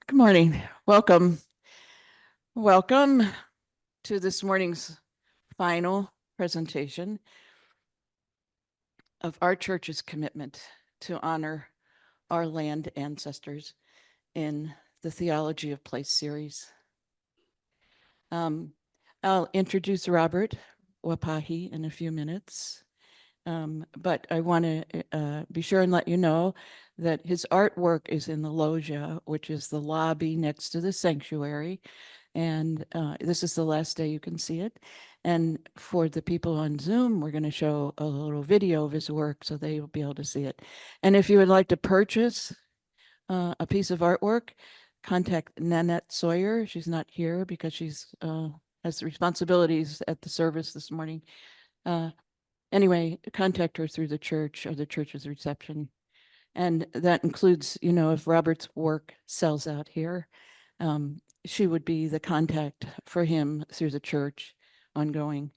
Good morning. Welcome. Welcome to this morning's final presentation of our church's commitment to honor our land ancestors in the Theology of Place series. I'll introduce Robert Wapahi in a few minutes, but I want to be sure and let you know that his artwork is in the loggia, which is the lobby next to the sanctuary. And this is the last day you can see it. And for the people on Zoom, we're going to show a little video of his work so they will be able to see it. And if you would like to purchase a piece of artwork, contact Nanette Sawyer. She's not here because she's has responsibilities at the service this morning. Anyway, contact her through the church or the church's reception. And that includes, if Robert's work sells out here, she would be the contact for him through the church ongoing.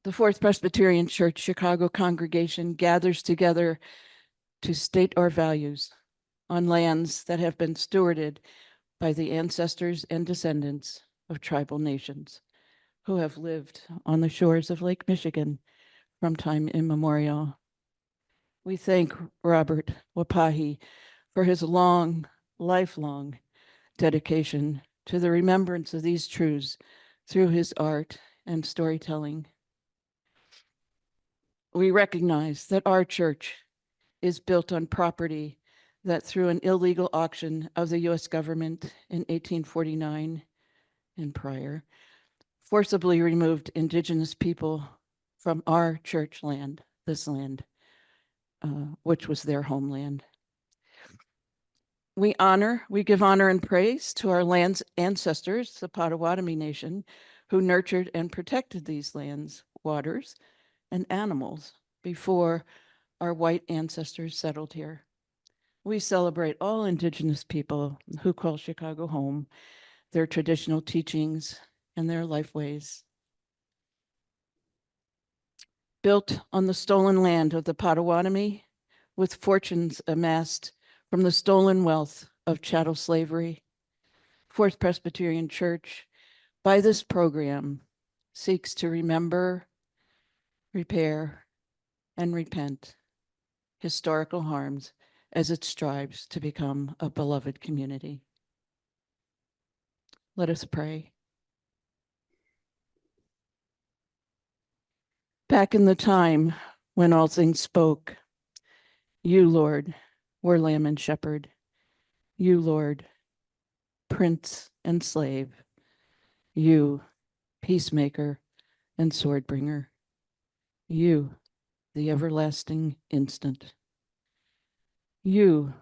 The Fourth Presbyterian Church Chicago congregation gathers together to state our values on lands that have been stewarded by the ancestors and descendants of tribal nations who have lived on the shores of Lake Michigan from time immemorial. We thank Robert Wapahi for his lifelong dedication to the remembrance of these truths through his art and storytelling. We recognize that our church is built on property that through an illegal auction of the U.S. government in 1849 and prior, forcibly removed indigenous people from our church land, this land, which was their homeland. We give honor and praise to our land's ancestors, the Potawatomi Nation, who nurtured and protected these lands, waters, and animals before our white ancestors settled here. We celebrate all indigenous people who call Chicago home, their traditional teachings, and their life ways. Built on the stolen land of the Potawatomi, with fortunes amassed from the stolen wealth of chattel slavery, Fourth Presbyterian Church, by this program, seeks to remember, repair, and repent historical harms as it strives to become a beloved community. Let us pray. Back in the time when all things spoke, you, Lord, were lamb and shepherd. You, Lord, prince and slave. You, peacemaker and sword bringer. You, the everlasting instant. You,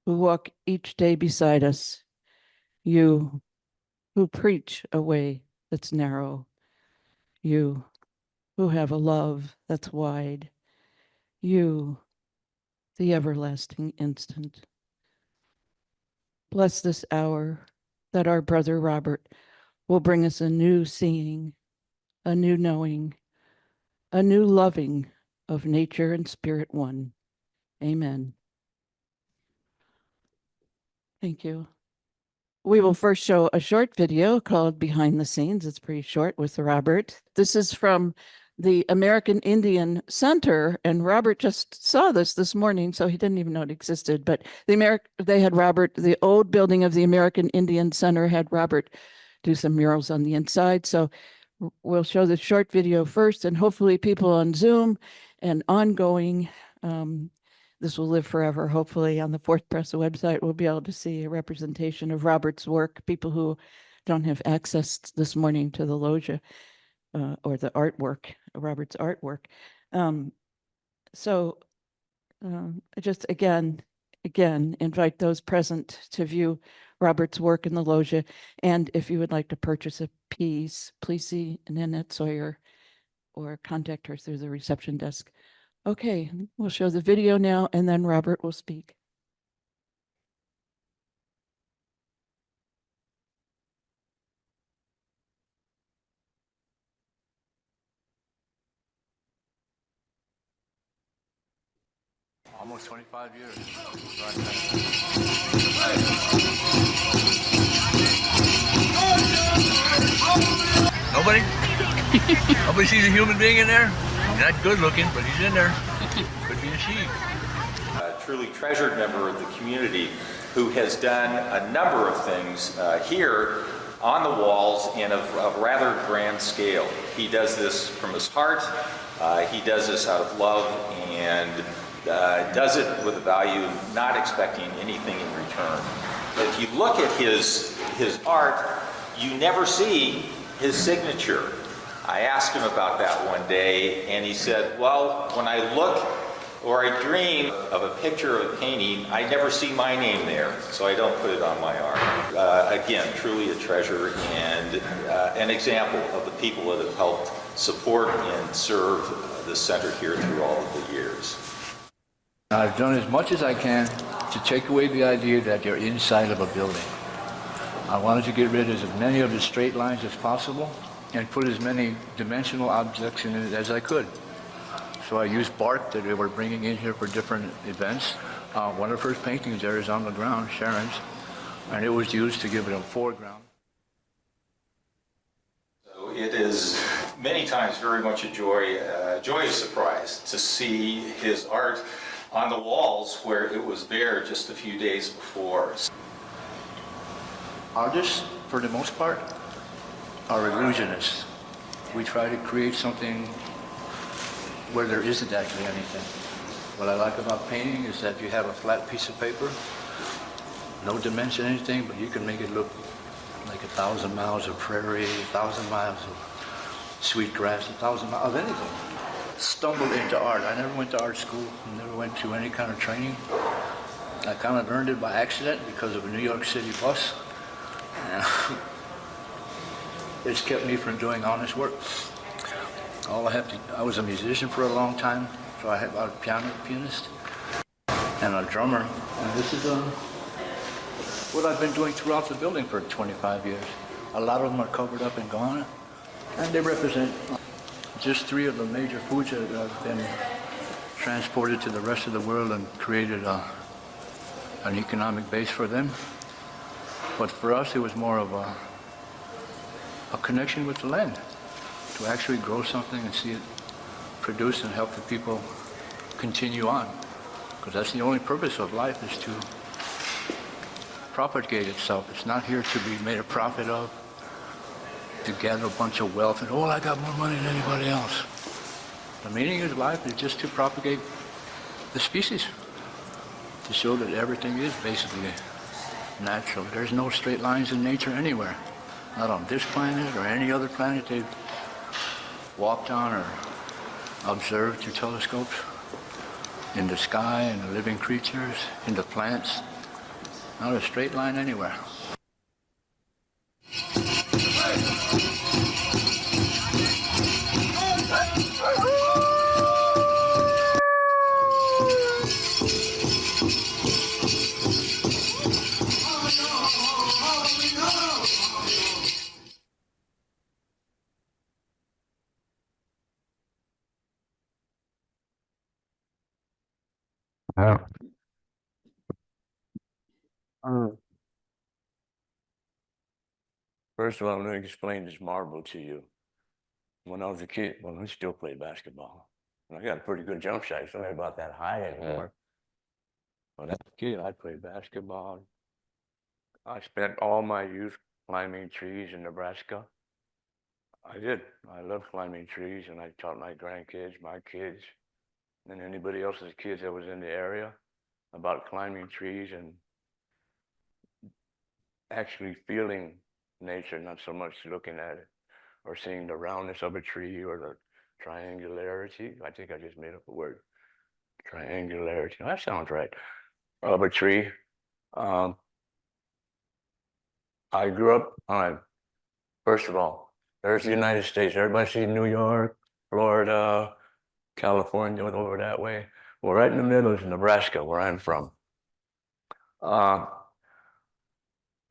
who walk each day beside us. You, who preach a way that's narrow. You, who have a love that's wide. You, the everlasting instant. Bless this hour that our brother Robert will bring us a new seeing, a new knowing, a new loving of nature and spirit one. Amen. Thank you. We will first show a short video called Behind the Scenes. It's pretty short with Robert. This is from the American Indian Center, and Robert just saw this morning, so he didn't even know it existed. But they had Robert, the old building of the American Indian Center had Robert do some murals on the inside. So we'll show the short video first, and hopefully people on Zoom and ongoing, this will live forever. Hopefully on the Fourth Press website, we'll be able to see a representation of Robert's work. People who don't have access this morning to the loggia or the artwork, Robert's artwork. So just again, invite those present to view Robert's work in the loggia. And if you would like to purchase a piece, please see Nanette Sawyer or contact her through the reception desk. Okay, we'll show the video now, and then Robert will speak. Almost 25 years. Nobody sees a human being in there. He's not good looking, but he's in there. Could be a sheep. A truly treasured member of the community who has done a number of things here on the walls and of rather grand scale. He does this from his heart. He does this out of love and does it with a value, not expecting anything in return. If you look at his art, you never see his signature. I asked him about that one day, and he said, well, when I look or I dream of a picture of a painting, I never see my name there, so I don't put it on my art. Again, truly a treasure and an example of the people that have helped support and serve the center here through all of the years. I've done as much as I can to take away the idea that you're inside of a building. I wanted to get rid of as many of the straight lines as possible and put as many dimensional objects in it as I could. So I used bark that they were bringing in here for different events. One of the first paintings there is on the ground, Sharon's, and it was used to give it a foreground. So it is many times very much a joyous surprise to see his art on the walls where it was bare just a few days before. Artists, for the most part, are illusionists. We try to create something where there isn't actually anything. What I like about painting is that you have a flat piece of paper, no dimension, anything, but you can make it look like 1,000 miles of prairie, 1,000 miles of sweet grass, 1,000 miles of anything. Stumbled into art. I never went to art school, never went to any kind of training. I kind of learned it by accident because of a New York City bus. And it's kept me from doing honest work. I was a musician for a long time, so I was a pianist, and a drummer. And this is what I've been doing throughout the building for 25 years. A lot of them are covered up and gone, and they represent just 3 of the major foods that have been transported to the rest of the world and created an economic base for them. But for us, it was more of a connection with the land, to actually grow something and see it produce and help the people continue on. Because that's the only purpose of life, is to propagate itself. It's not here to be made a profit of, to gather a bunch of wealth and, oh, I got more money than anybody else. The meaning of life is just to propagate the species, to show that everything is basically natural. There's no straight lines in nature anywhere. Not on this planet or any other planet they've walked on or observed through telescopes. In the sky, in the living creatures, in the plants. Not a straight line anywhere. First of all, I'm going to explain this marble to you. When I was a kid, well, I still play basketball. And I got a pretty good jump shot. It's not about that high anymore. When I was a kid, I played basketball. I spent all my youth climbing trees in Nebraska. I did. I love climbing trees, and I taught my grandkids, my kids, and anybody else's kids that was in the area about climbing trees and actually feeling nature, not so much looking at it or seeing the roundness of a tree or the triangularity. I think I just made up a word. Triangularity. That sounds right. Of a tree. I grew up on, first of all, there's the United States. Everybody see New York, Florida, California, over that way. Well, right in the middle is Nebraska, where I'm from.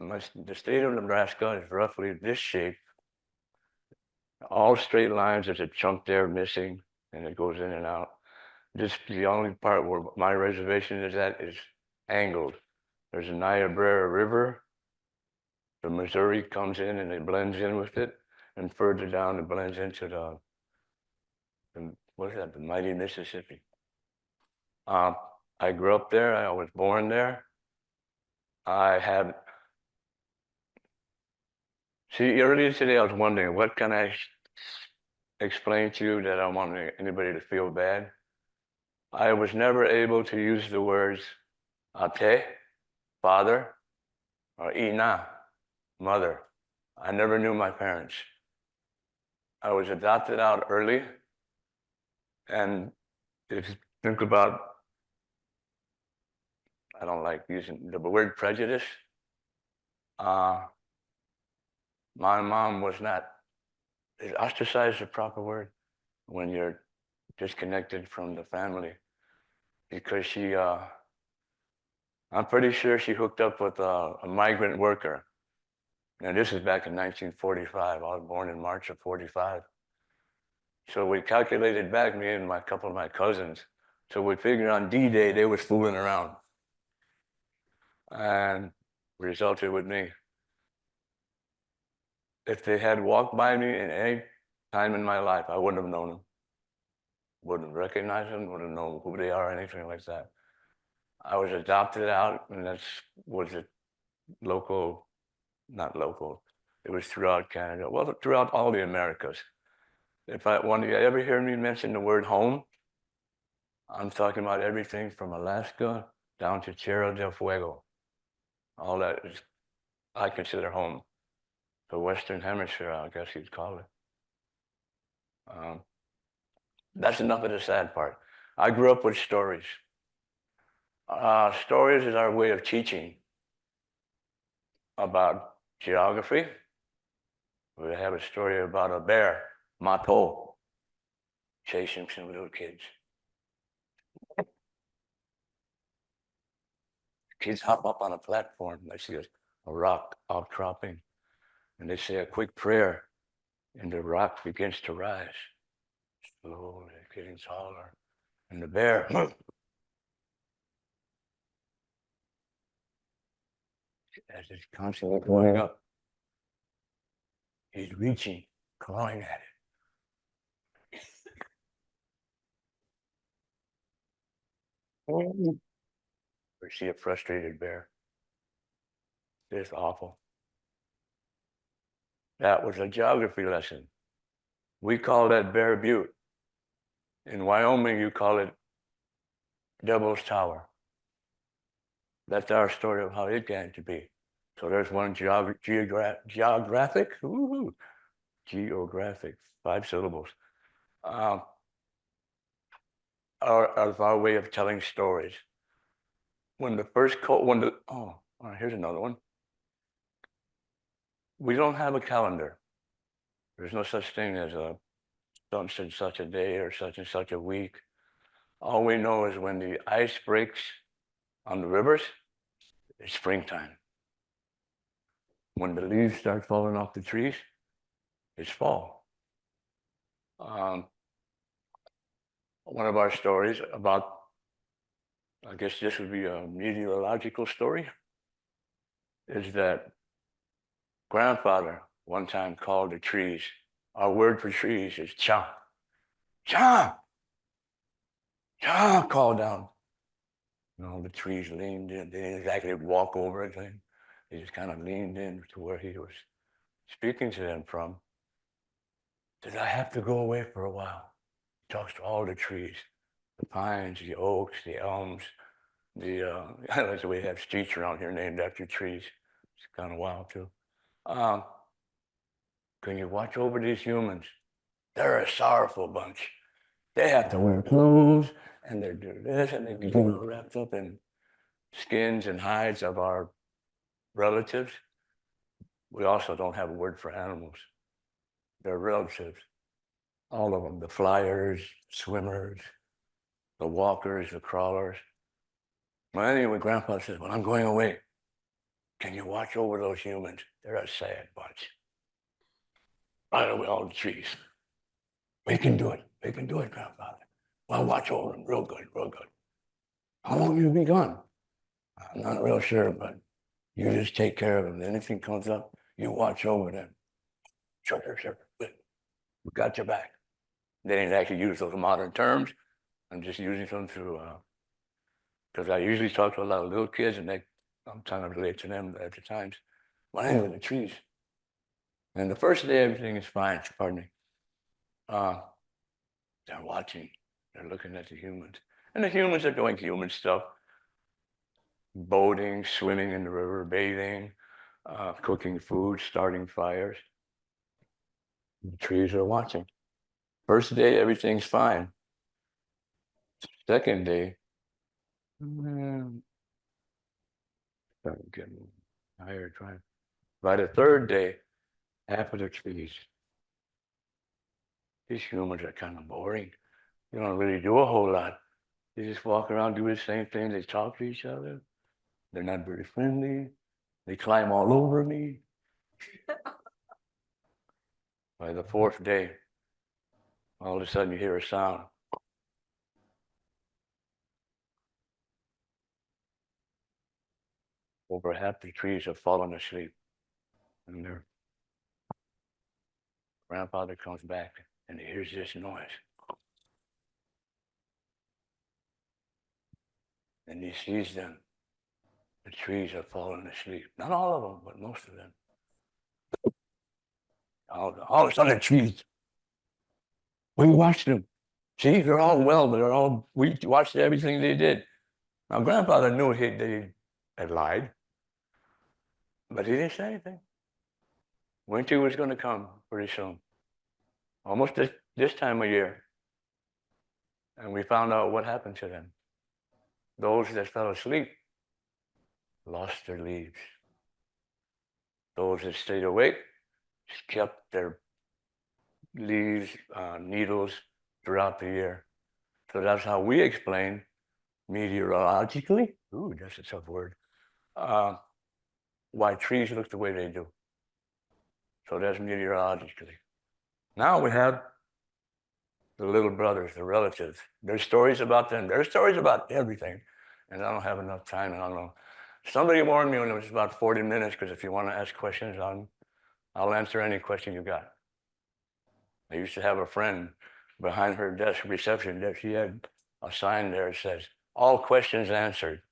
The state of Nebraska is roughly this shape. All straight lines, there's a chunk there missing, and it goes in and out. Just the only part where my reservation is at is angled. There's a Niobrara River. The Missouri comes in and it blends in with it. and further down it blends into what is that, the mighty Mississippi. I grew up there. I was born there. See, earlier today I was wondering, what can I explain to you that I don't want anybody to feel bad? I was never able to use the words ate, father, or ina, mother. I never knew my parents. I was adopted out early, and if you think about, I don't like using the word prejudice. My mom was not, is ostracized the proper word when you're disconnected from the family, because I'm pretty sure she hooked up with a migrant worker. And this is back in 1945. I was born in March of 45. So we calculated back, me and a couple of my cousins. So we figured on D-Day, they was fooling around. And resulted with me. If they had walked by me in any time in my life, I wouldn't have known them. Wouldn't have recognized them, wouldn't have known who they are, or anything like that. I was adopted out, and that was a local, not local, it was throughout Canada, well, throughout all the Americas. When you ever hear me mention the word home, I'm talking about everything from Alaska down to Tierra del Fuego. All that is, I consider home. The Western Hemisphere, I guess you'd call it. That's enough of the sad part. I grew up with stories. Stories is our way of teaching about geography. We have a story about a bear, Mato, chasing some little kids. Kids hop up on a platform, they see a rock outcropping, and they say a quick prayer, and the rock begins to rise, slowly getting taller, and the bear, as it's constantly going up, he's reaching, clawing at it. We see a frustrated bear. It's awful. That was a geography lesson. We call that Bear Butte. In Wyoming, you call it Devil's Tower. That's our story of how it came to be. So there's one geographic, 5 syllables, our way of telling stories. Here's another one. We don't have a calendar. There's no such thing as such and such a day or such and such a week. All we know is when the ice breaks on the rivers, it's springtime. When the leaves start falling off the trees, it's fall. One of our stories about, I guess this would be a meteorological story, is that grandfather one time called the trees. Our word for trees is cha. Cha! Cha! Called down. The trees leaned in. They didn't exactly walk over anything. They just kind of leaned in to where he was speaking to them from. Says, I have to go away for a while. He talks to all the trees, the pines, the oaks, the elms, that's the way we have streets around here named after trees. It's kind of wild too. Can you watch over these humans? They're a sorrowful bunch. They have to wear clothes, and they do this, and they get wrapped up in skins and hides of our relatives. We also don't have a word for animals. They're relatives. All of them, the flyers, swimmers, the walkers, the crawlers. Well, anyway, Grandpa says, well, I'm going away. Can you watch over those humans? They're a sad bunch. Right away, all the trees. We can do it. We can do it, Grandfather. Well, watch over them real good, real good. How long will you be gone? I'm not real sure, but you just take care of them. Anything comes up, you watch over them. Sure, sure, sure. We got your back. They didn't actually use those modern terms. I'm just using them through, because I usually talk to a lot of little kids and I'm trying to relate to them at the times. Well, anyway, the trees. And the first day, everything is fine, pardon me. They're watching, they're looking at the humans. And the humans are doing human stuff. Boating, swimming in the river, bathing, cooking food, starting fires. The trees are watching. First day, everything's fine. Second day, starting getting tired, trying. By the third day, half of the trees. These humans are kind of boring. They don't really do a whole lot. They just walk around, do the same thing. They talk to each other. They're not very friendly. They climb all over me. By the fourth day, all of a sudden you hear a sound. Over half the trees have fallen asleep. And their grandfather comes back and he hears this noise. And he sees them. The trees have fallen asleep. Not all of them, but most of them. All of a sudden, the trees. We watched them. See, they're all well, but we watched everything they did. My grandfather knew they had lied, but he didn't say anything. Winter was going to come pretty soon, almost this time of year. And we found out what happened to them. Those that fell asleep lost their leaves. Those that stayed awake kept their leaves, needles throughout the year. So that's how we explain meteorologically, ooh, that's a tough word, why trees look the way they do. So that's meteorologically. Now we have the little brothers, the relatives. There's stories about them. There's stories about everything. And I don't have enough time. And I don't know. Somebody warned me when it was about 40 minutes, because if you want to ask questions, I'll answer any question you got. I used to have a friend behind her desk, reception desk. She had a sign there that says, all questions answered.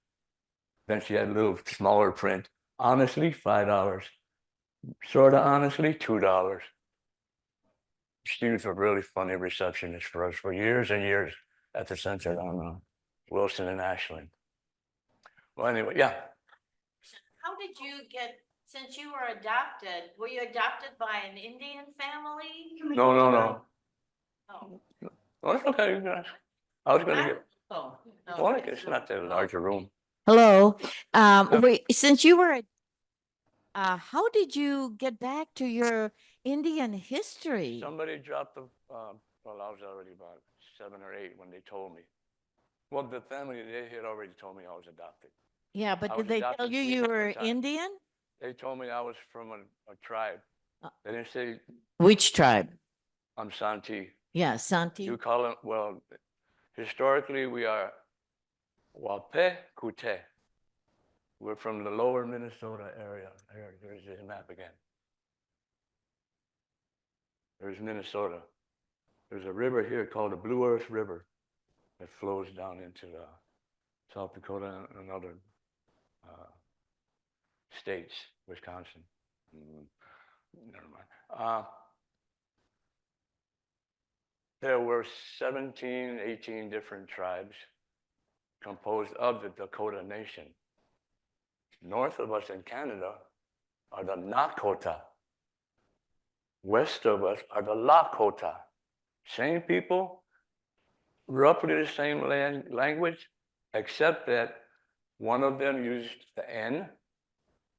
Then she had a little smaller print. Honestly, $5. Sort of honestly, $2. She was a really funny receptionist for us for years and years at the center on Wilson and Ashland. Well, anyway, yeah. How did you get, since you were adopted, were you adopted by an Indian family? No. Oh. Oh, it's okay, you guys. I was going to get, Oh. well, it's not the larger room. Hello, since you were, how did you get back to your Indian history? Somebody dropped well, I was already about 7 or 8 when they told me. Well, the family, they had already told me I was adopted. Yeah, I but was did they adopted tell you 3 you were different times. Indian? They told me I was from a tribe. They didn't say Which tribe? I'm Santee. Yeah, Santee. You call it, well, historically we are Wapahi. We're from the lower Minnesota area. There's this map again. There's Minnesota. There's a river here called the Blue Earth River that flows down into South Dakota and other states, Wisconsin. Never mind. There were 17, 18 different tribes composed of the Dakota Nation. North of us in Canada are the Nakota. West of us are the Lakota. Same people, roughly the same language, except that one of them used the N,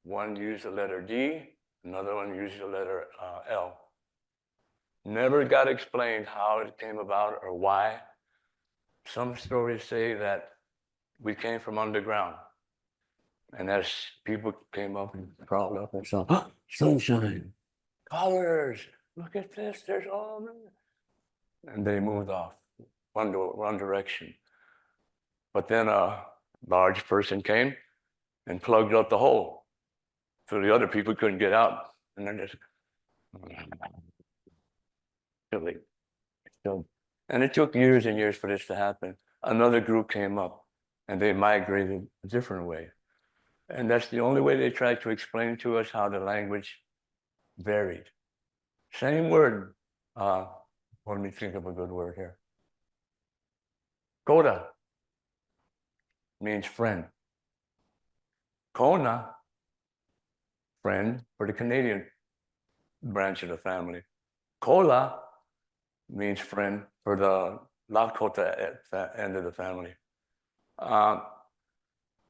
one used the letter D, another one used the letter L. Never got explained how it came about or why. Some stories say that we came from underground. And as people came up and crawled up and saw, oh, sunshine, colors, look at this, there's all that. And they moved off one direction. But then a large person came and plugged up the hole. So the other people couldn't get out. And then just, Really. So, and it took years and years for this to happen. Another group came up and they migrated a different way. And that's the only way they tried to explain to us how the language varied. Same word. Let me think of a good word here. Coda means friend. Kona, friend for the Canadian branch of the family. Kola means friend for the Lakota end of the family.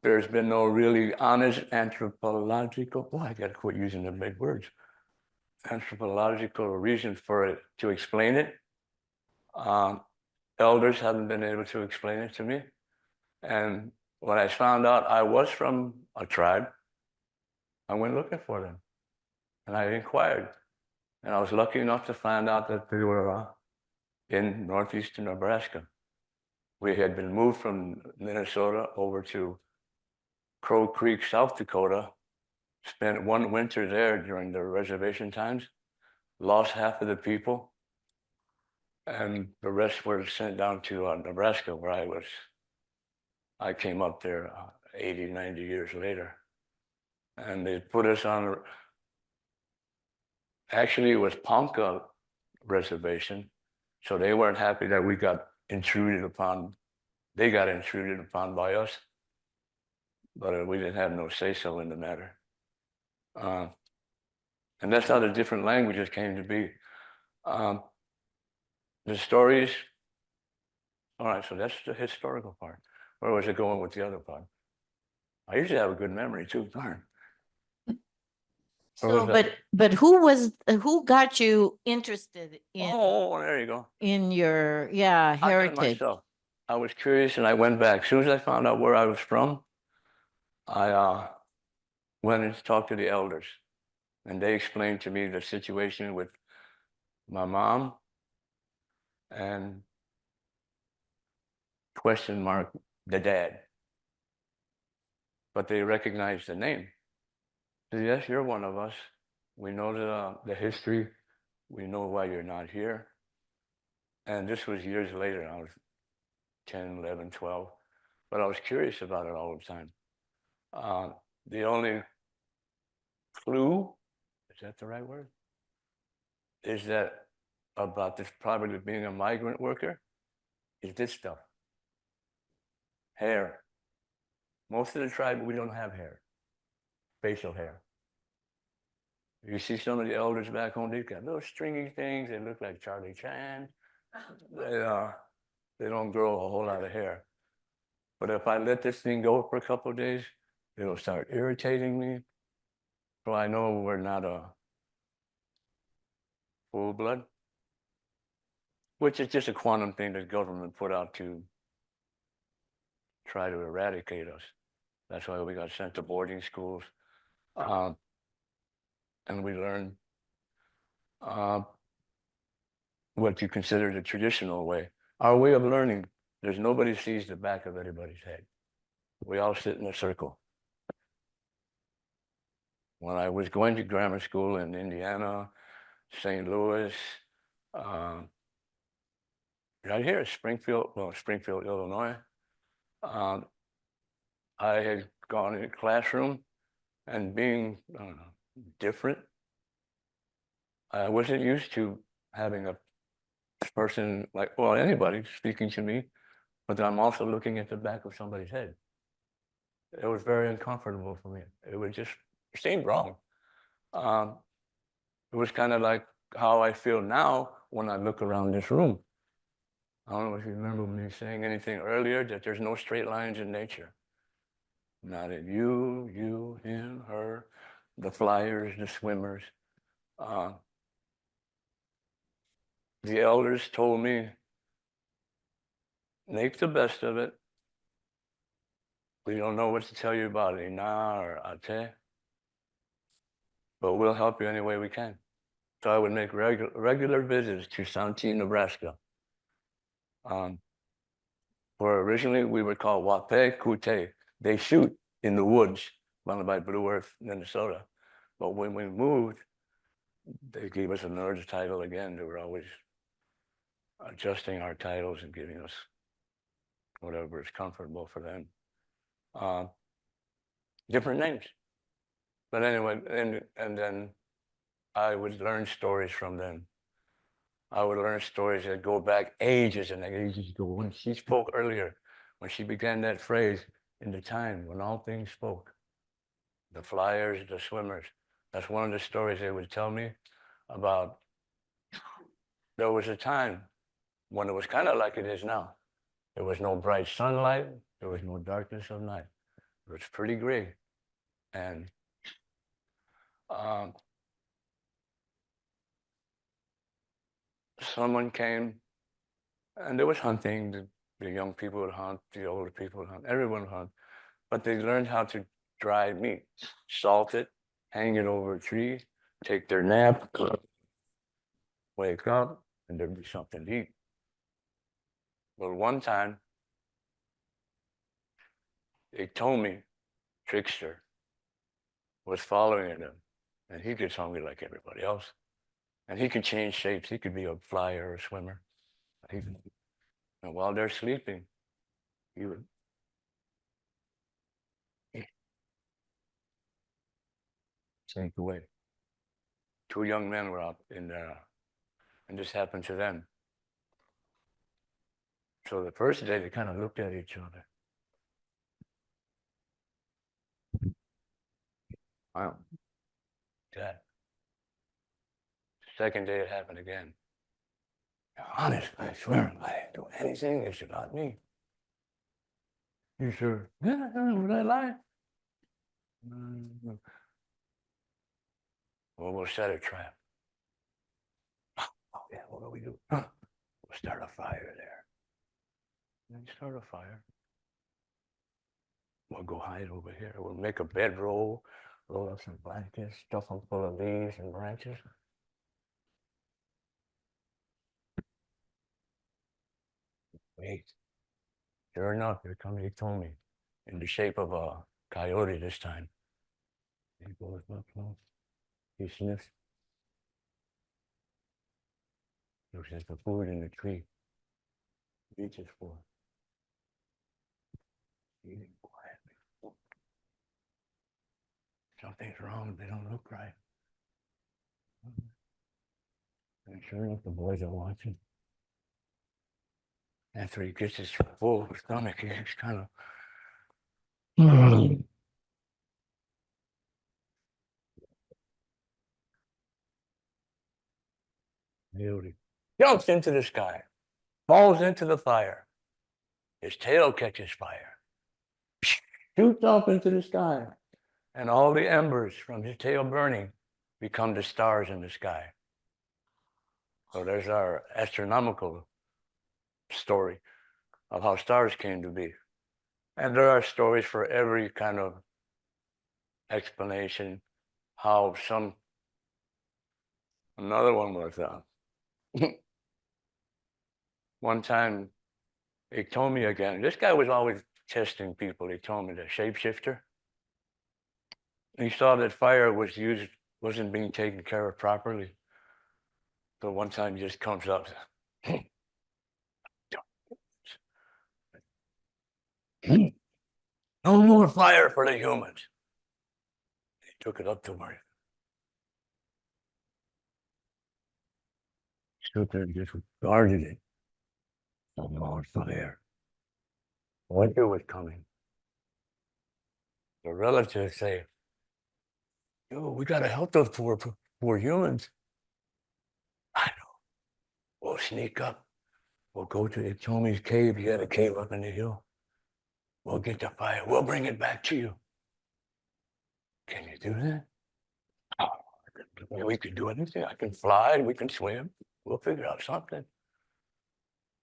There's been no really honest anthropological, I gotta quit using the big words, anthropological reason for it to explain it. Elders haven't been able to explain it to me. And when I found out I was from a tribe, I went looking for them and I inquired. And I was lucky enough to find out that they were in northeastern Nebraska. We had been moved from Minnesota over to Crow Creek, South Dakota, spent one winter there during the reservation times, lost half of the people, and the rest were sent down to Nebraska, where I came up there 80, 90 years later. And they put us on, actually it was Ponca reservation, so they weren't happy that we got intruded upon, they got intruded upon by us, but we didn't have no say-so in the matter. And that's how the different languages came to be. The stories, all right, so that's the historical part. Where was it going with the other part? I usually have a good memory too, darn. Where So, was that? but who got you interested Oh, there you go. in your, I did it heritage? myself. I was curious and I went back. As soon as I found out where I was from, I went and talked to the elders. And they explained to me the situation with my mom and question mark, the dad. But they recognized the name. So yes, you're one of us. We know the history. We know why you're not here. And this was years later. I was 10, 11, 12. But I was curious about it all the time. The only clue, is that the right word? Is that about this probably being a migrant worker is this stuff. Hair. Most of the tribe, we don't have hair, facial hair. You see some of the elders back home, they've got little stringy things. They look like Charlie Chan. They don't grow a whole lot of hair. But if I let this thing go for a couple of days, it'll start irritating me. So I know we're not a full blood, which is just a quantum thing that government put out to try to eradicate us. That's why we got sent to boarding schools. And we learned what you consider the traditional way. Our way of learning, there's nobody sees the back of anybody's head. We all sit in a circle. When I was going to grammar school in Indiana, St. Louis, right here at Springfield, Illinois, I had gone in a classroom and being, I don't know, different. I wasn't used to having a person like, well, anybody speaking to me, but I'm also looking at the back of somebody's head. It was very uncomfortable for me. It seemed wrong. It was kind of like how I feel now when I look around this room. I don't know if you remember me saying anything earlier, that there's no straight lines in nature. Not in you, him, her, the flyers, the swimmers. The elders told me, make the best of it. We don't know what to tell you about Ina or Ate, but we'll help you any way we can. So I would make regular visits to Santee, Nebraska. Where originally we were called Wapahi Kute. They shoot in the woods, run by Blue Earth, Minnesota. But when we moved, they gave us another title again. They were always adjusting our titles and giving us whatever is comfortable for them. Uh, Different names. But anyway, and then I would learn stories from them. I would learn stories that go back ages and ages ago. When she spoke earlier, when she began that phrase, in the time when all things spoke, the flyers, the swimmers, that's one of the stories they would tell me about. There was a time when it was kind of like it is now. There was no bright sunlight. There was no darkness of night. It was pretty gray. And um, someone came, and there was hunting. The young people would hunt, the older people would hunt, everyone would hunt. But they learned how to dry meat, salt it, hang it over a tree, take their nap, wake up, and there'd be something to eat. But one time, they told me, trickster, was following them, and he gets hungry like everybody else. And he could change shapes. He could be a flyer or a swimmer. And while they're sleeping, he would sink away. Two young men were out in there, and this happened to them. So the first day, they kind of looked at each other. Wow. That. Second day, it happened again. Honest, I swear, I didn't do anything. It's about me. You sure? Yeah, would I lie? Well, we'll set a trap. Oh, yeah, what do we do? We'll start a fire there. Then start a fire. We'll go hide over here. We'll make a bedroll, roll up some blankets, stuff them full of leaves and branches. Wait. Sure enough, here comes, he told me, in the shape of a coyote this time. He goes up close. He sniffs. Looks at the food in the tree. Reaches for it. Eating quietly. Something's wrong. They don't look right. And sure enough, the boys are watching. After he gets his full stomach, he's kind of. Beauty. Jumps into the sky, falls into the fire. His tail catches fire, shoots off into the sky, and all the embers from his tail burning become the stars in the sky. So there's our astronomical story of how stars came to be. And there are stories for every kind of explanation, how another one was, one time he told me again, this guy was always testing people. He told me the shapeshifter. He saw that fire wasn't being taken care of properly. So one time he just comes up, no more fire for the humans. He took it up to me. Stood there and just guarded it. No more fire. Winter was coming. The relatives say, yo, we got to help those poor humans. I know. We'll sneak up. We'll go to Tommy's cave. He had a cave up in the hill. We'll get the fire. We'll bring it back to you. Can you do that? Oh, we can do anything. I can fly. We can swim. We'll figure out something.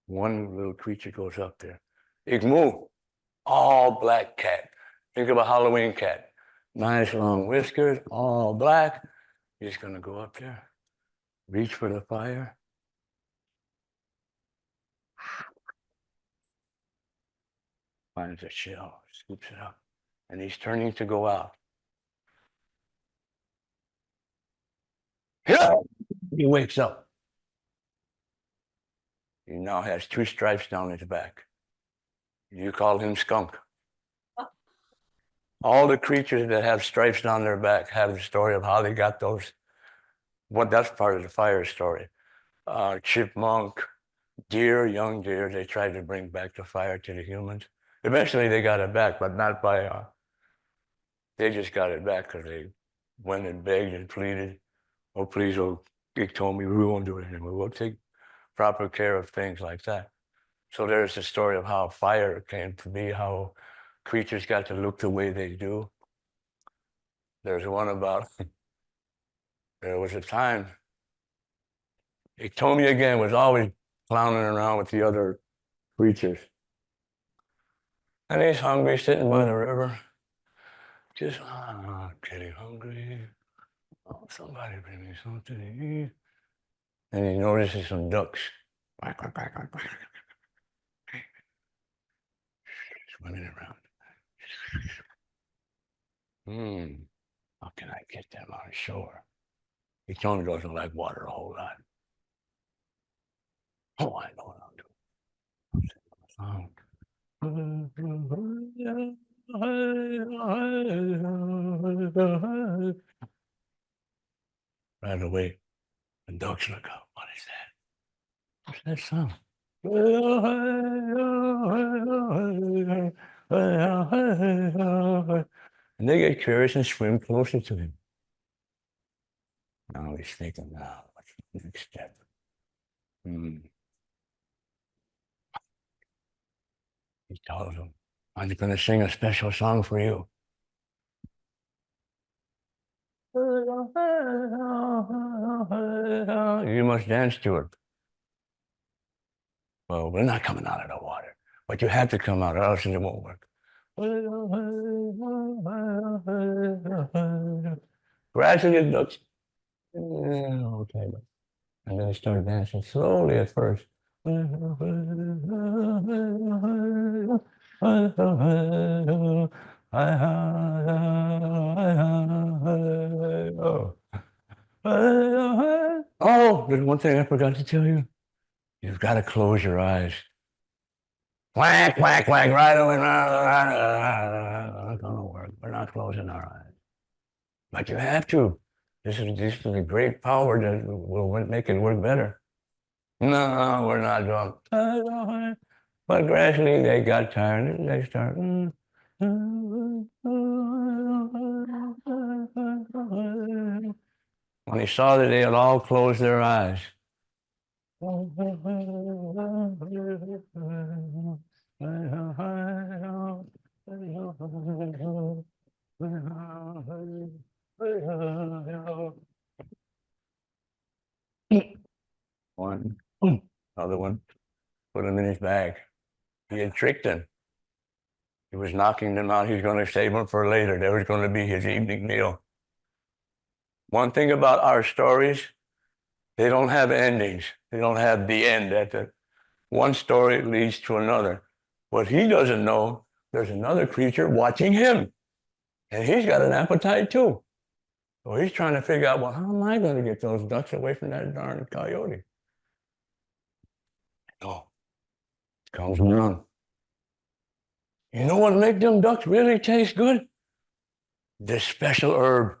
One little creature goes up there. Igmoo, all black cat. Think of a Halloween cat. Nice long whiskers, all black. He's going to go up there, reach for the fire. Finds a shell, scoops it up, and he's turning to go out. Yeah! He wakes up. He now has 2 stripes down his back. You call him Skunk. All the creatures that have stripes down their back have the story of how they got those. That's part of the fire story. Chipmunk, deer, young deer, they tried to bring back the fire to the humans. Eventually they got it back, but not by, they just got it back because they went and begged and pleaded. Oh, please, oh, he told me we won't do it anymore. We'll take proper care of things like that. So there's the story of how fire came to be, how creatures got to look the way they do. There's one about, there was a time, Iktomi again was always clowning around with the other creatures. And he's hungry, sitting by the river, just, getting hungry. Oh, somebody bring me something to eat. And he notices some ducks. Quack, quack, quack, quack, quack. Swimming around. How can I get them on shore? Iktomi doesn't like water a whole lot. Oh, I know what I'll do. I'll sing a song. Right away, the ducks look up. What is that? What's that song? And they get curious and swim closer to him. Now he's thinking, now, what's the next step? He tells him, I'm going to sing a special song for you. You must dance to it. Well, we're not coming out of the water, but you have to come out, or else it won't work. Gradually, it looks, okay, and then he started dancing slowly at first. Oh, there's one thing I forgot to tell you. You've got to close your eyes. Quack, quack, quack, right away. Not gonna work. We're not closing our eyes. But you have to. This is a great power that will make it work better. No, we're not doing. But gradually they got tired. They started. When he saw that they had all closed their eyes. One, another one, put him in his bag. He had tricked them. He was knocking them out. He was going to save them for later. That was going to be his evening meal. One thing about our stories, they don't have endings. They don't have the end. One story leads to another. What he doesn't know, there's another creature watching him. And he's got an appetite too. So he's trying to figure out, well, how am I going to get those ducks away from that darn coyote? Oh, comes around. You know what makes them ducks really taste good? This special herb.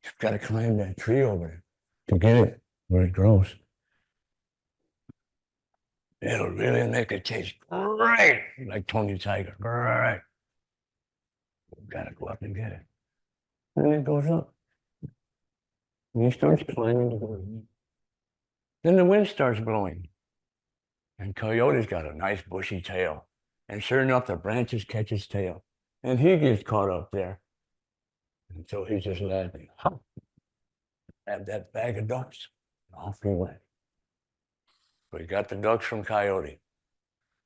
You've got to climb that tree over there to get it where it grows. It'll really make it taste great, like Tony Tiger. Great. You've got to go up and get it. And it goes up. And he starts climbing the wood. Then the wind starts blowing. And Coyote's got a nice bushy tail. And sure enough, the branches catch his tail. And he gets caught up there. And so he's just laughing. Have that bag of ducks. And off he went. We got the ducks from Coyote.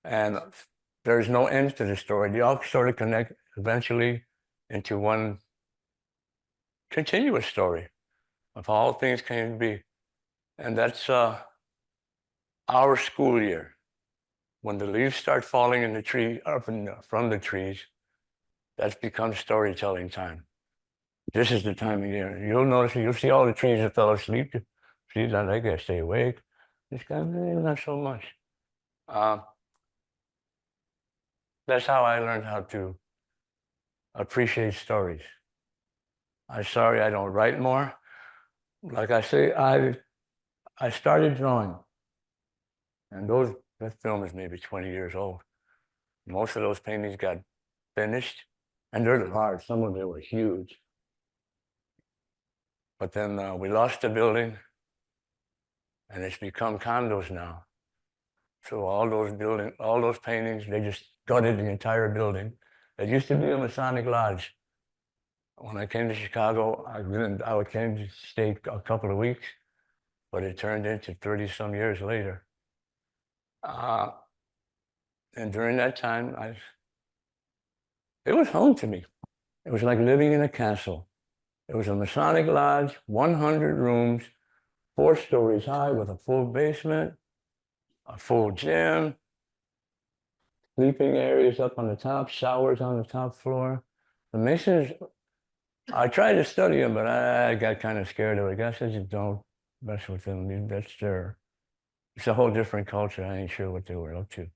And there's no end to the story. They all sort of connect eventually into one continuous story of how all things came to be. And that's our school year. When the leaves start falling in the tree, up and from the trees, that's become storytelling time. This is the time of year. You'll notice, you'll see all the trees that fell asleep. See that they gotta stay awake. This guy, not so much. That's how I learned how to appreciate stories. I'm sorry I don't write more. Like I say, I started drawing, and that film is maybe 20 years old. Most of those paintings got finished, and they're large. Some of them were huge. But then we lost the building, and it's become condos now. So all those paintings, they just gutted the entire building. It used to be a Masonic lodge. When I came to Chicago, I came to stay a couple of weeks, but it turned into 30 some years later. And during that time, it was home to me. It was like living in a castle. It was a Masonic lodge, 100 rooms, 4 stories high with a full basement, a full gym, sleeping areas up on the top, showers on the top floor. The Masons, I tried to study them, but I got kind of scared of it. God says, you don't mess with them. It's a whole different culture. I ain't sure what they were up to.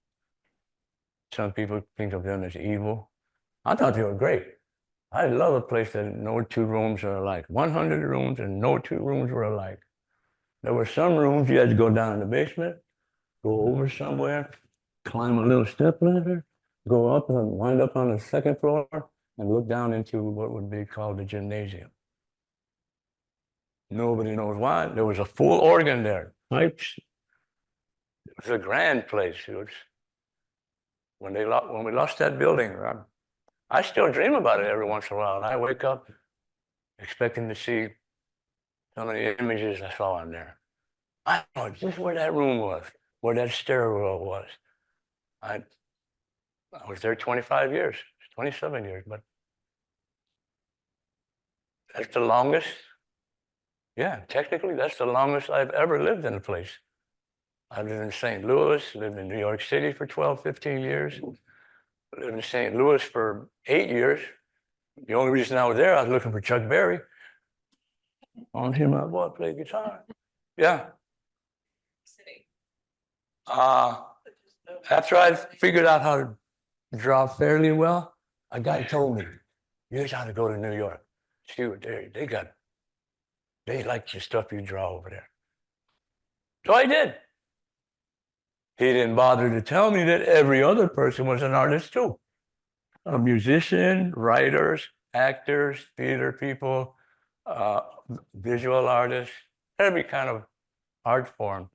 Some people think of them as evil. I thought they were great. I love a place that no 2 rooms are alike. 100 rooms and no 2 rooms were alike. There were some rooms you had to go down in the basement, go over somewhere, climb a little step ladder, go up and wind up on the 2nd floor and look down into what would be called the gymnasium. Nobody knows why. There was a full organ there. Pipes. It was a grand place. When we lost that building, I still dream about it every once in a while. And I wake up expecting to see some of the images I saw in there. I don't know just where that room was, where that stairwell was. I was there 25 years, 27 years, but that's the longest. Yeah, technically, that's the longest I've ever lived in a place. I lived in St. Louis, lived in New York City for 12, 15 years, lived in St. Louis for 8 years. The only reason I was there, I was looking for Chuck Berry. I want to hear my boy play guitar. Yeah. After I figured out how to draw fairly well, a guy told me, you got to go to New York. See what they like the stuff you draw over there. So I did. He didn't bother to tell me that every other person was an artist too. A musician, writers, actors, theater people, visual artists, every kind of art form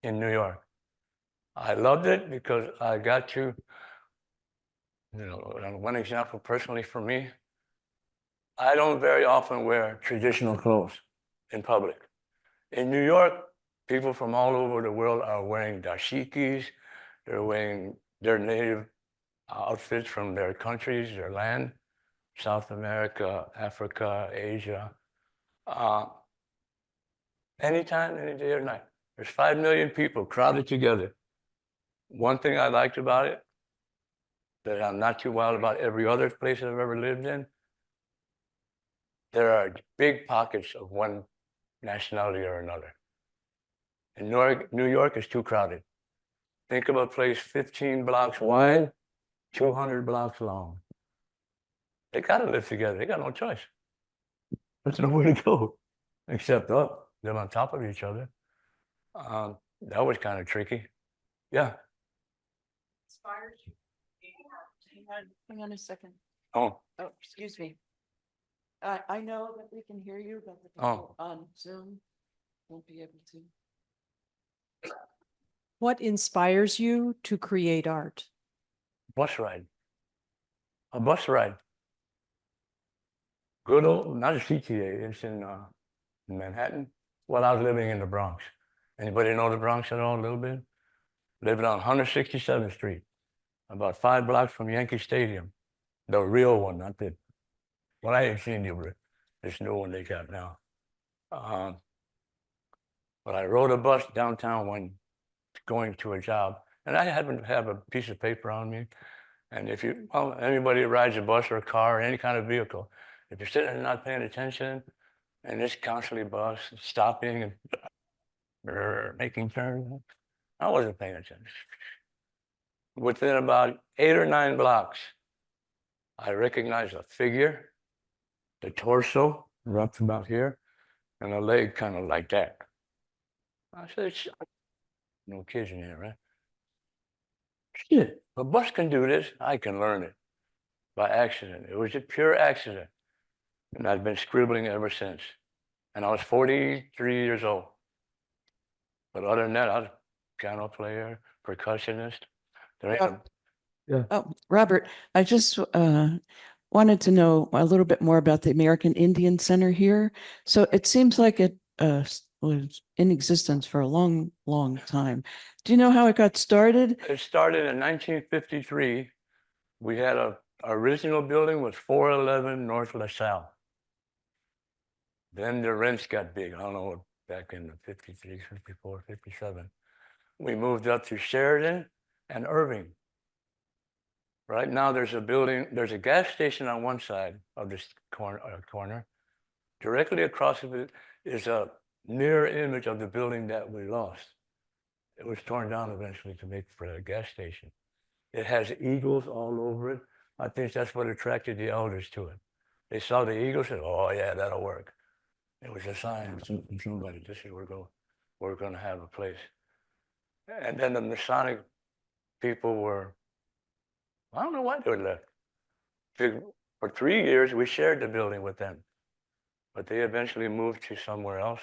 in New York. I loved it because I got to, one example personally for me, I don't very often wear traditional clothes in public. In New York, people from all over the world are wearing dashikis, they're wearing their native outfits from their countries, their land, South America, Africa, Asia. Anytime, any day or night. There's 5 million people crowded together. One thing I liked about it, that I'm not too wild about every other place I've ever lived in, there are big pockets of one nationality or another. In New York is too crowded. Think of a place 15 blocks wide, 200 blocks long. They gotta live together. They got no choice. There's nowhere to go except up. Live on top of each other. That was kind of tricky. Yeah. Hang on a second. Oh, Oh, excuse me. I know that we can hear you, but the Oh. people on Zoom won't be able to. What inspires you to create art? bus ride. A bus ride. Good old, not a CTA, it's in Manhattan. Well, I was living in the Bronx. Anybody know the Bronx at all, a little bit? Lived on 167th Street, about 5 blocks from Yankee Stadium. The real one, not the, well, I ain't seen this new one they got now. But I rode a bus downtown when going to a job, and I happened to have a piece of paper on me. And if anybody rides a bus or a car or any kind of vehicle, if you're sitting and not paying attention, and it's constantly stopping, and making turns. I wasn't paying attention. Within about 8 or 9 blocks, I recognized a figure, the torso wrapped about here, and a leg kind of like that. I said, no kids in here, right? Shit, if a bus can do this, I can learn it by accident. It was a pure accident. And I've been scribbling ever since. And I was 43 years old. But other than that, I was a piano player, percussionist. There ain't a, yeah. Oh, Robert, I just wanted to know a little bit more about the American Indian Center here. So it seems like it was in existence for a long, long time. Do you know how it got started? It started in 1953. We had a original building was 411 North LaSalle. Then the rents got big. I don't know, back in the 53, 54, 57. We moved up to Sheridan and Irving. Right now there's a building, there's a gas station on one side of this corner. Directly across of it is a mirror image of the building that we lost. It was torn down eventually to make for a gas station. It has eagles all over it. I think that's what attracted the elders to it. They saw the eagles and said, oh yeah, that'll work. It was a sign from somebody, this is we're gonna have a place. And then the Masonic people were, I don't know why they were left. For 3 years, we shared the building with them, but they eventually moved to somewhere else.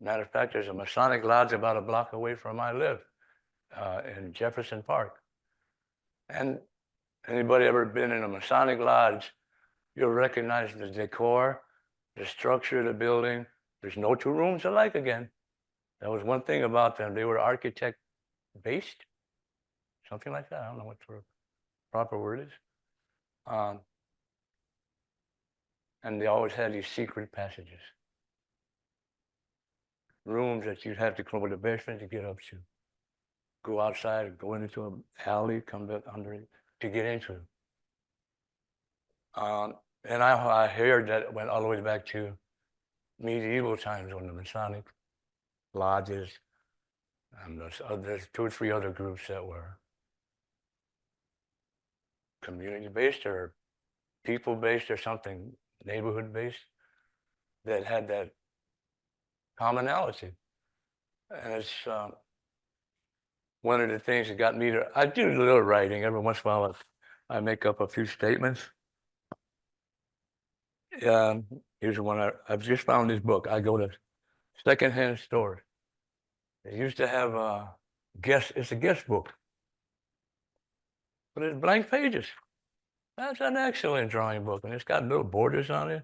Matter of fact, there's a Masonic lodge about a block away from where I live, in Jefferson Park. And anybody ever been in a Masonic lodge, you'll recognize the decor, the structure of the building. There's no two rooms alike again. That was one thing about them. They were architect based, something like that. I don't know what the proper word is. And they always had these secret passages. Rooms that you'd have to climb the basement to get up to. Go outside, go into an alley, come back under it to get into it. And I heard that it went all the way back to medieval times when the Masonic lodges and there's 2 or 3 other groups that were community-based or people-based or something, neighborhood-based, that had that commonality. And it's one of the things that got me to, I do a little writing. Every once in a while, I make up a few statements. Here's one. I've just found this book. I go to secondhand stores. They used to have it's a guest book, but it's blank pages. That's an excellent drawing book, and it's got little borders on it.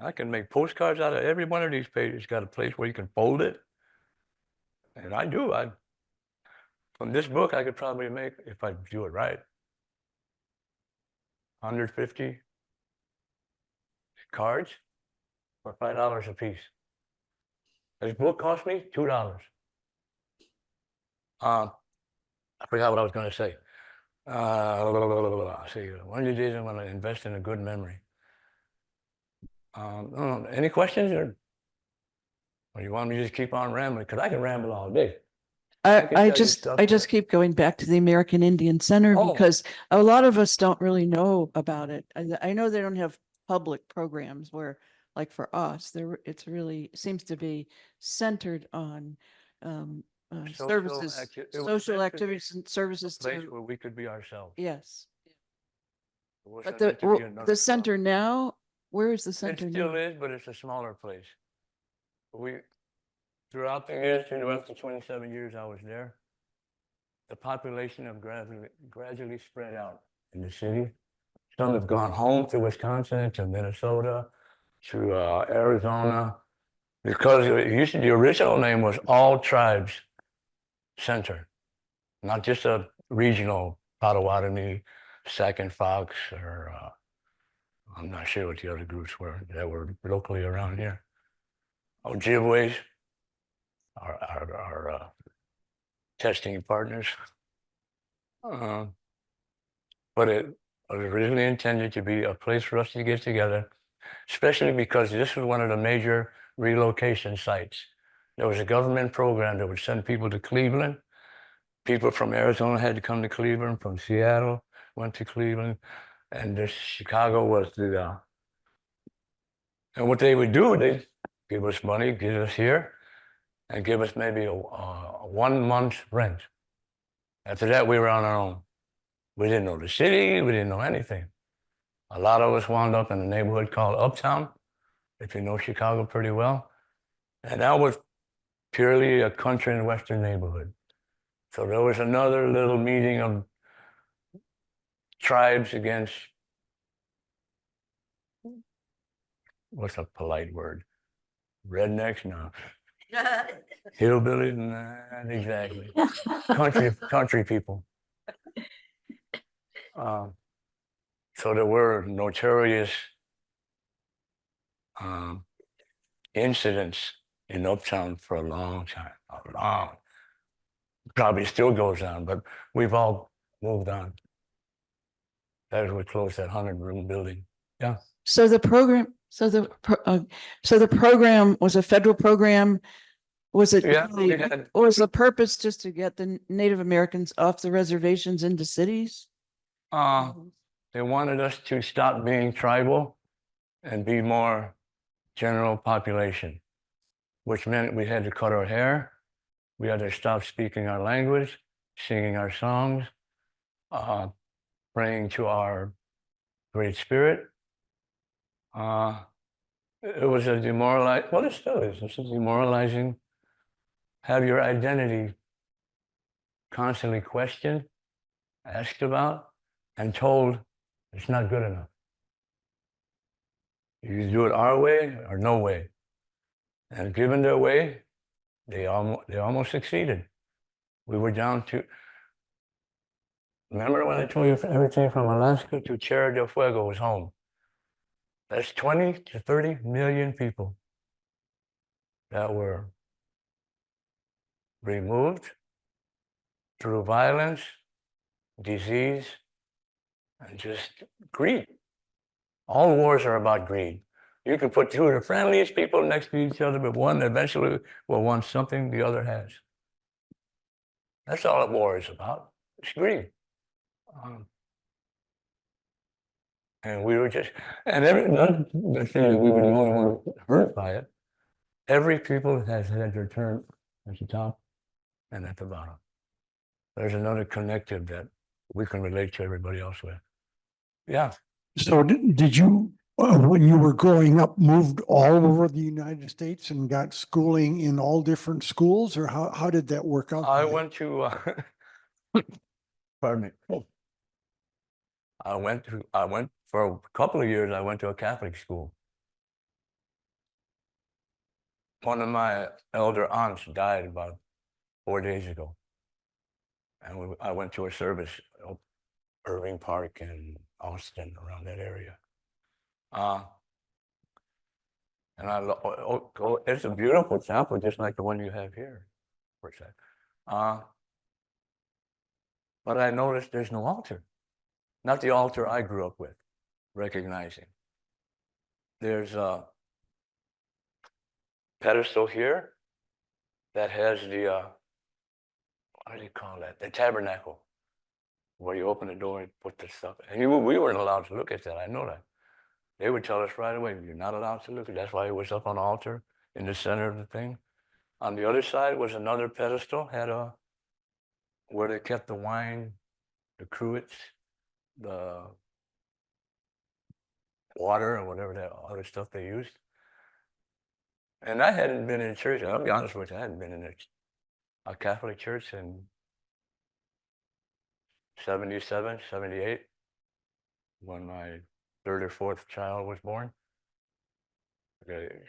I can make postcards out of every one of these pages. It's got a place where you can fold it, and I do. From this book, I could probably make, if I do it right, 150 cards for $5 a piece. This book cost me $2. I forgot what I was going to say. See, one of these days I'm going to invest in a good memory. Any questions, or you want me to just keep on rambling? Because I can ramble all day. can tell I you just stuff I just that- keep going back to the American Indian Center Oh. because a lot of us don't really know about it. I know they don't have public programs where, like for us, it's really seems to be centered on Social services, it was social meant to be activities and services a place to, where we could be ourselves. yes. It wasn't But meant to be another the club. center now, where is the It center still now? is, but it's a smaller place. Throughout the years, throughout the 27 years I was there, the population have gradually spread out in the city. Some have gone home to Wisconsin, to Minnesota, to Arizona, because the original name was All Tribes Center, not just a regional Potawatomi, Sac and Fox, or I'm not sure what the other groups were that were locally around here. Ojibways, our testing partners. But it was originally intended to be a place for us to get together, especially because this was one of the major relocation sites. There was a government program that would send people to Cleveland. People from Arizona had to come to Cleveland, from Seattle went to Cleveland, and this Chicago was the, and what they would do, they'd give us money, get us here, and give us maybe a 1 month's rent. After that, we were on our own. We didn't know the city, we didn't know anything. A lot of us wound up in a neighborhood called Uptown, if you know Chicago pretty well. And that was purely a country and western neighborhood. So there was another little meeting of tribes against, what's a polite word? Rednecks? No. Hillbillies? Not exactly. Country people. So there were notorious incidents in Uptown for a long time, probably still goes on, but we've all moved on. That was what closed that 100-room building. Yeah. So the program, so the program was a federal program. Was it, Yeah, we really- had, was the purpose just to get the Native Americans off the reservations into cities? they wanted us to stop being tribal and be more general population, which meant we had to cut our hair, we had to stop speaking our language, singing our songs, praying to our Great Spirit. It was a demoralizing, well, it still is, it's a demoralizing, have your identity constantly questioned, asked about, and told it's not good enough. You do it our way or no way. And given their way, they almost succeeded. We were down to, remember when I told you everything from Alaska to Tierra del Fuego was home? That's 20 to 30 million people that were removed through violence, disease, and just greed. All wars are about greed. You can put two of the friendliest people next to each other, but one eventually will want something the other has. That's all a war is about. It's greed. And we were just, and not the thing that we were the only one hurt by it. Every people has had their turn at the top and at the bottom. There's another connective that we can relate to everybody else with. Yeah. So did you, when you were growing up, moved all over the United States and got schooling in all different schools, or how did that work out? I for you? went to, pardon me. I went for a couple of years, I went to a Catholic school. One of my elder aunts died about 4 days ago. And I went to a service, Irving Park and Austin, around that area. And it's a beautiful chapel, just like the one you have here, per se. But I noticed there's no altar. Not the altar I grew up with, recognizing. There's a pedestal here that has the, what do you call that? The tabernacle, where you open the door and put the stuff. And we weren't allowed to look at that, I know that. They would tell us right away, you're not allowed to look at it. That's why it was up on the altar in the center of the thing. On the other side was another pedestal, had where they kept the wine, the cruets, the water, or whatever that other stuff they used. And I hadn't been in church, I'll be honest with you, I hadn't been in a Catholic church in 77, 78, when my third or fourth child was born.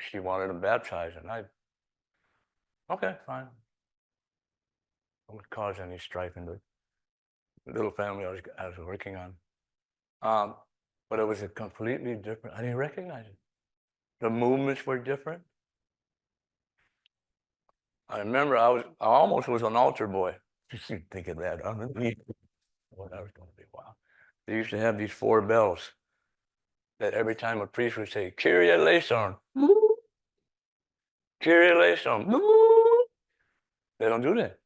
She wanted him baptized, and okay, fine. I wouldn't cause any strife in the little family I was working on. But it was a completely different, I didn't recognize it. The movements were different. I remember I almost was an altar boy. Just think of that. What I was going to be, wow. They used to have these 4 bells that every time a priest would say, Kyrie eleison, Kyrie eleison. They don't do that.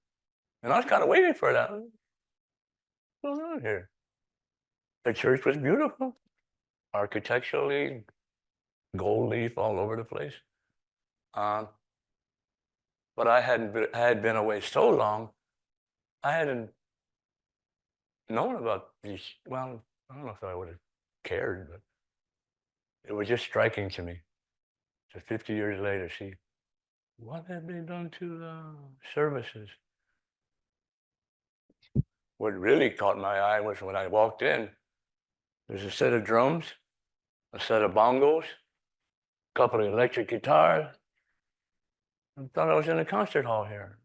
And I was kind of waiting for that. What's going on here? The church was beautiful, architecturally, gold leaf all over the place. But I had been away so long, I hadn't known about these. Well, I don't know if I would have cared, but it was just striking to me. So 50 years later, see, what have they done to the services? What really caught my eye was when I walked in, there's a set of drums, a set of bongos, a couple of electric guitars. I thought I was in a concert hall here.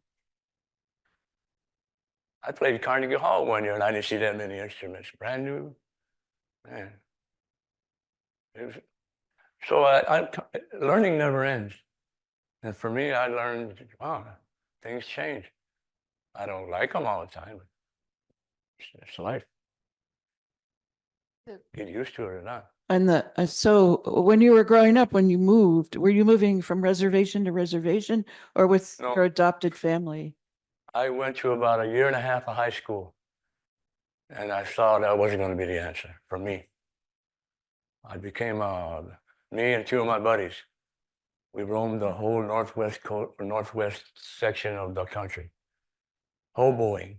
I played Carnegie Hall one year and I didn't see that many instruments, brand new. Man. It was, so learning never ends. And for me, I learned, wow, things change. I don't like them all the time, but it's life. Get used to it or not. And so when you were growing up, when you moved, were you moving from reservation to reservation or with No. your adopted family? I went to about a year and a half of high school, and I saw that wasn't going to be the answer for me. I became, me and two of my buddies, we roamed the whole northwest section of the country, hoboing,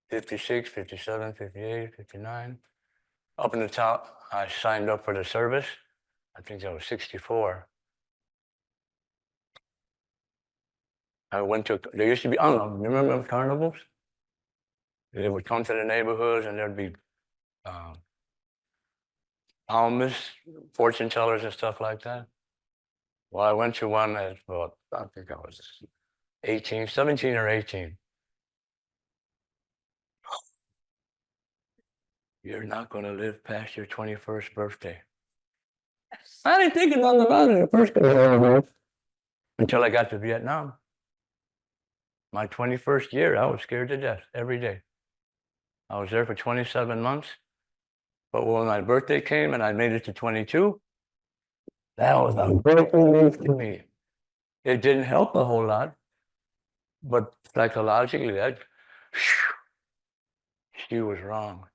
56, 57, 58, 59. Up in the top, I signed up for the service. I think that was 64. I went to, there used to be, I don't know, remember carnivals? They would come to the neighborhoods and there'd be palmists, fortune tellers and stuff like that. Well, I went to one at, well, I think I was 18, 17 or 18. You're not going to live past your 21st birthday. I didn't think nothing about it at first until I got to Vietnam. My 21st year, I was scared to death every day. I was there for 27 months. But when my birthday came and I made it to 22, that was a great relief to me. It didn't help a whole lot, but psychologically, she was wrong.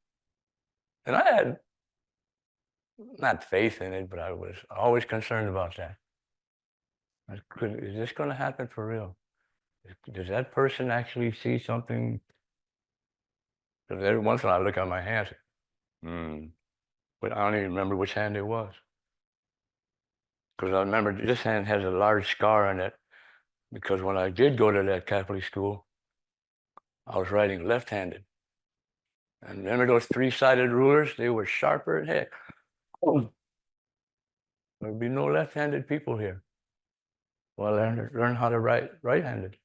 And I had not faith in it, but I was always concerned about that. Is this going to happen for real? Does that person actually see something? Because every once in a while I look at my hands, but I don't even remember which hand it was. Because I remember this hand has a large scar on it, because when I did go to that Catholic school, I was writing left-handed. And remember those three-sided rulers? They were sharper than heck. There'd be no left-handed people here. Well, I learned how to write right-handed.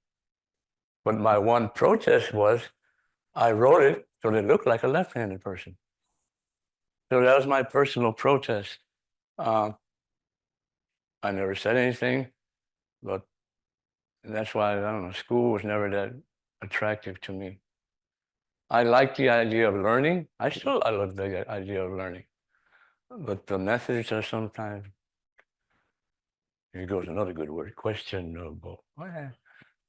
But my one protest was, I wrote it so it looked like a left-handed person. So that was my personal protest. I never said anything, but that's why, I don't know, school was never that attractive to me. I like the idea of learning. I love the idea of learning. But the methods are sometimes, here goes another good word, questionable.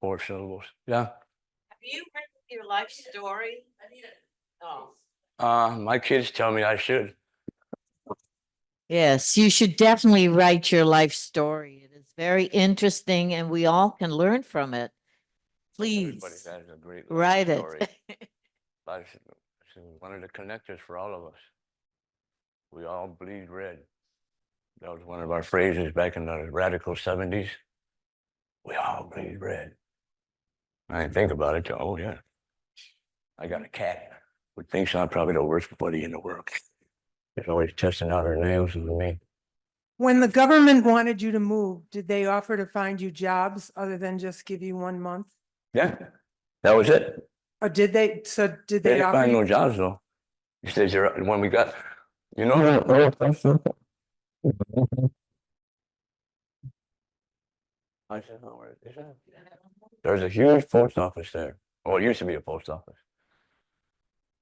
4 syllables. Yeah. Have you written your life story? Oh. My kids tell me I should. Yes, you should definitely write your life story. It is very interesting and we all can learn from it. Everybody Please has a great write story. it. Life's one of the connectors for all of us. We all bleed red. That was one of our phrases back in the radical 70s. We all bleed red. I didn't think about it. Oh, yeah. I got a cat who thinks I'm probably the worst buddy in the world. She's always testing out her nails with me. When the government wanted you to move, did they offer to find you jobs other than just give you 1 month? Yeah, that was it. Or did they, so did They they didn't offer find no you? jobs though. He says, when we got, you know, I said, oh, where is that? There's a huge post office there. Well, it used to be a post office.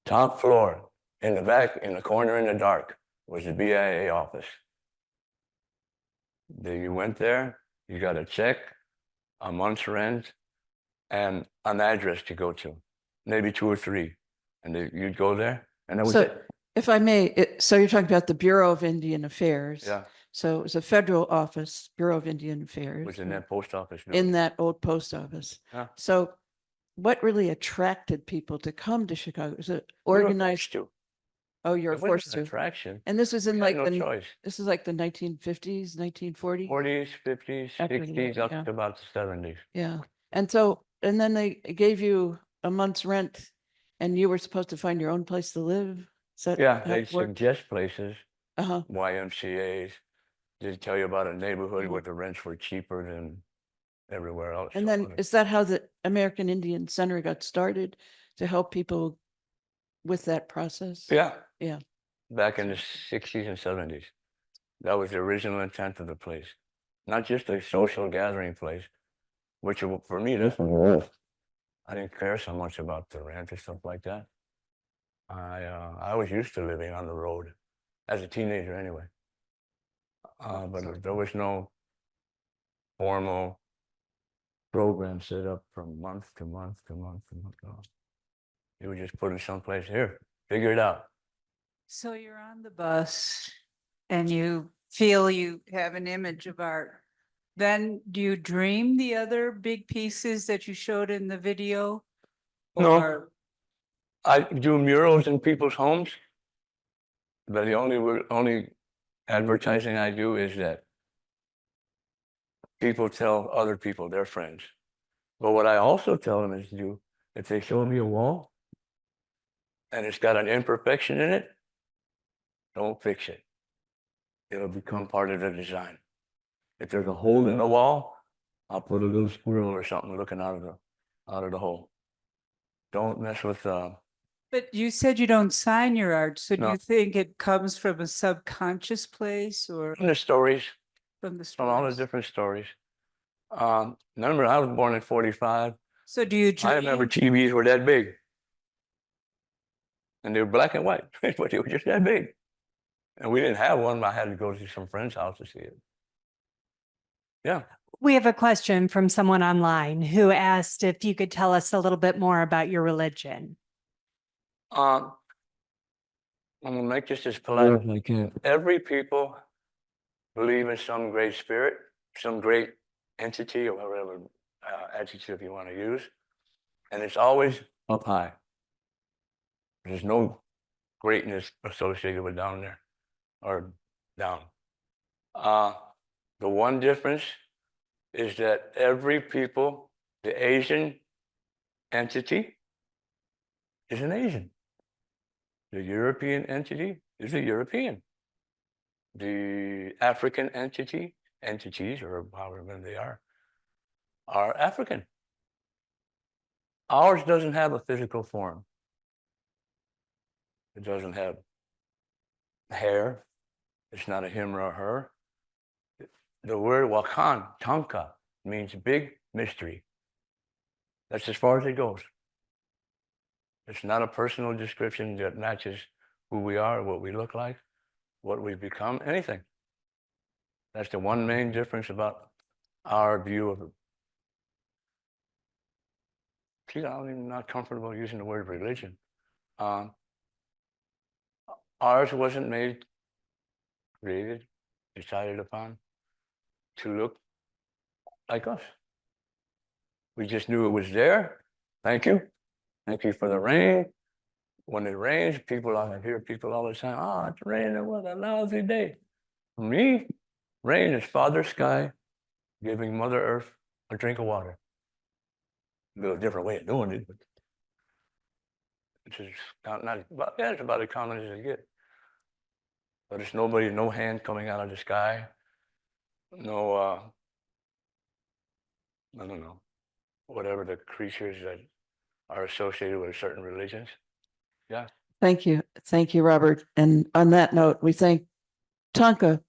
Top floor, in the back, in the corner in the dark, was the BIA office. You went there, You got a check, a month's rent, and an address to go to, maybe 2 or 3. And you'd go there, and that was So it. if I may, so you're talking about the Bureau of Indian Affairs. Yeah, So it was a federal office, Bureau of Indian it Affairs. was in that post office in building. that old post office. Yeah. So what really attracted people to come to Chicago? Was it We were organized? forced to. Oh, you're It wasn't forced an to. attraction. And this was in We had like no the, choice. this is like the 1950s, 1940s? 40s, 50s, After the 60s, war, up yeah. to about the 70s. Yeah. And so, and then they gave you a month's rent and you were supposed to find your own place to live? Is that Yeah, how they it worked? suggest places, Uh-huh. YMCA's. They tell you about a neighborhood Mhm. where the rents were cheaper than everywhere else. And So then is that how the American Indian Center got started to help people with that process? yeah, Yeah. back in the 60s and 70s. That was the original intent of the place. Not just a social gathering place, which for me, this was. I didn't care so much about the rent and stuff like that. I was used to living on the road as a teenager anyway. But there was no formal program set up from month to month to month to month. No. You were just put in someplace here, figure it out. So you're on the bus and you feel you have an image of art. Then do you dream the other big pieces that you showed in the video? No. Or I do murals in people's homes, but the only advertising I do is that people tell other people, their friends. But what I also tell them is do, if they show me a wall and it's got an imperfection in it, don't fix it. It'll become part of the design. If there's a hole in the wall, I'll put a little squirrel or something looking out of the hole. Don't mess with but you said you don't sign your art, so do No. you think it comes from a subconscious place or the stories, from the from all the stories? different stories. Remember, I was born in 45. So do you I remember dream? TVs were that big. And they were black and white, but they were just that big. And we didn't have one. I had to go to some friend's house to see it. Yeah. We have a question from someone online who asked if you could tell us a little bit more about your religion. I'm gonna make this as polite as I can. Every people believe in some great spirit, some great entity, or whatever adjective you want to use, and it's always up high. There's no greatness associated with down there or down. The one difference is that every people, the Asian entity is an Asian. The European entity is a European. The African entities, or however many they are African. Ours doesn't have a physical form. It doesn't have hair. It's not a him or a her. The word Wakan, Tanka, means big mystery. That's as far as it goes. It's not a personal description that matches who we are, what we look like, what we've become, anything. That's the one main difference about our view of it. See, I'm not comfortable using the word religion. Ours wasn't made, created, decided upon to look like us. We just knew it was there. Thank you. Thank you for the rain. When it rains, I hear people all the time, oh, it's raining, what a lousy day. For me, rain is Father Sky giving Mother Earth a drink of water. A little different way of doing it, but it's just it's about as common as it gets. But it's no hand coming out of the sky. No, I don't know, whatever the creatures that are associated with certain religions. Yeah. Thank you. Thank you, Robert. And on that note, we thank Tonka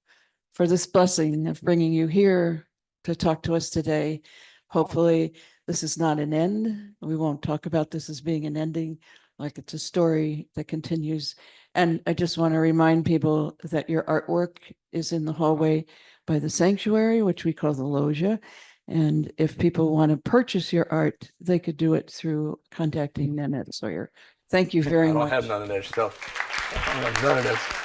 for this blessing of bringing you here to talk to us today. Hopefully, this is not an end. We won't talk about this as being an ending, like it's a story that continues. And I just want to remind people that your artwork is in the hallway by the sanctuary, which we call the Loggia. And if people want to purchase your art, they could do it through contacting Nanette Sawyer. Thank you very I don't much. have none of that stuff. I don't have none of that.